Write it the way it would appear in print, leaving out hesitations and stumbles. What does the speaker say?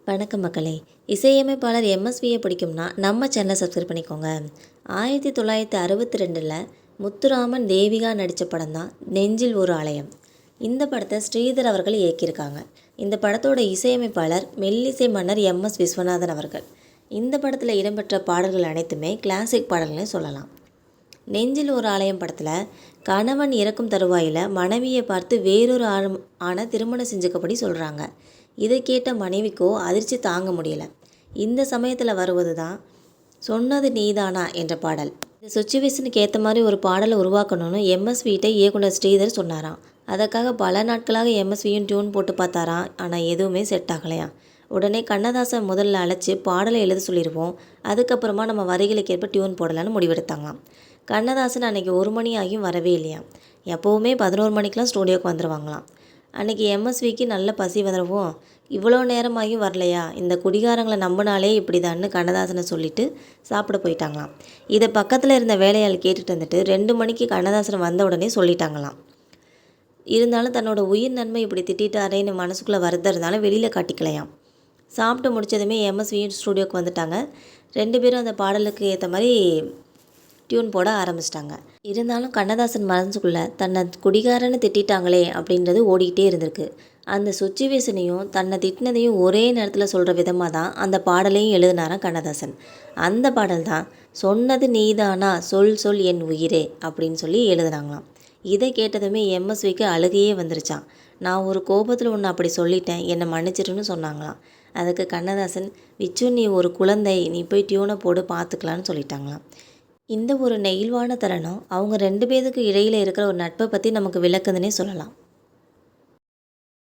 வணக்கம் மக்களே. இசையமைப்பாளர் எம்எஸ்வியை பிடிக்கும்னா நம்ம சேனலை சப்ஸ்கிரைப் பண்ணிக்கோங்க. 1962 முத்துராமன் தேவிகா நடித்த படம் தான் நெஞ்சில் ஒரு ஆலயம். இந்த படத்தை ஸ்ரீதர் அவர்கள் இயக்கியிருக்காங்க. இந்த படத்தோட இசையமைப்பாளர் மெல்லிசை மன்னர் எம்எஸ் விஸ்வநாதன் அவர்கள். இந்த படத்தில் இடம்பெற்ற பாடல்கள் அனைத்துமே கிளாசிக் பாடல்கள்னு சொல்லலாம். நெஞ்சில் ஒரு ஆலயம் படத்தில் கணவன் இறக்கும் தருவாயில் மனைவியை பார்த்து வேறொரு ஆணை திருமணம் செஞ்சுக்கப்படி சொல்கிறாங்க. இதை கேட்ட மனைவிக்கோ அதிர்ச்சி தாங்க முடியலை. இந்த சமயத்தில் வருவது தான் சொன்னது நீதானா என்ற பாடல். இந்த சுச்சுவேஷனுக்கு ஏற்ற மாதிரி ஒரு பாடலை உருவாக்கணும்னு எம்எஸ்விகிட்ட இயக்குனர் ஸ்ரீதர் சொன்னாராம். அதற்காக பல நாட்களாக எம்எஸ்வியும் டியூன் போட்டு பார்த்தாராம். ஆனால் எதுவுமே செட் ஆகலையாம். உடனே கண்ணதாசன் முதல்ல அழைச்சி பாடலை எழுத சொல்லிடுவோம், அதுக்கப்புறமா நம்ம வரிகளுக்கு ஏற்ப டியூன் போடலான்னு முடிவெடுத்தாங்களாம். கண்ணதாசன் அன்றைக்கி 1 மணி ஆகியும் வரவே இல்லையாம். எப்போவுமே 11 மணிக்கெலாம் ஸ்டூடியோக்கு வந்துடுவாங்களாம். அன்றைக்கி எம்எஸ்விக்கு நல்ல பசி வந்துடுவோம், இவ்வளோ நேரமாகியும் வரலையா, இந்த குடிகாரங்களை நம்பினாலே இப்படி தான்னு கண்ணதாசனை சொல்லிவிட்டு சாப்பிட போயிட்டாங்களாம். இதை பக்கத்தில் இருந்த வேலையாள் கேட்டுட்டு வந்துட்டு 2 மணிக்கு கண்ணதாசன் வந்த உடனே சொல்லிட்டாங்களாம். இருந்தாலும் தன்னோட உயிர் நன்மை இப்படி திட்டாரேன்னு மனசுக்குள்ளே வருதுறதுனால வெளியில் காட்டிக்கலையாம். சாப்பிட்டு முடித்ததுமே எம்எஸ்வியும் ஸ்டூடியோக்கு வந்துட்டாங்க. 2 பேரும் அந்த பாடலுக்கு ஏற்ற மாதிரி டியூன் போட ஆரம்பிச்சிட்டாங்க. இருந்தாலும் கண்ணதாசன் மனசுக்குள்ளே தன்னை குடிகாரன்னு திட்டாங்களே அப்படின்றது ஓடிக்கிட்டே இருந்திருக்கு. அந்த சுச்சுவேஷனையும் தன்னை திட்டினதையும் ஒரே நேரத்தில் சொல்கிற விதமாக தான் அந்த பாடலையும் எழுதினாராம் கண்ணதாசன். அந்த பாடல் தான் சொன்னது நீதானா சொல் சொல் என் உயிரே அப்படின்னு சொல்லி எழுதுனாங்களாம். இதை கேட்டதுமே எம்எஸ்விக்கு அழுகையே வந்துருச்சான். நான் ஒரு கோபத்தில் ஒன்று அப்படி சொல்லிட்டேன், என்னை மன்னிச்சிருன்னு சொன்னாங்களாம். அதுக்கு கண்ணதாசன், விச்சு நீ ஒரு குழந்தை, நீ போய் டியூனை போடு பார்த்துக்கலான்னு சொல்லிட்டாங்களாம். இந்த ஒரு நெகிழ்வான தருணம் அவங்க 2 பேருக்கு இடையில் இருக்கிற ஒரு நட்பை பற்றி நமக்கு விளக்குதுன்னே சொல்லலாம்.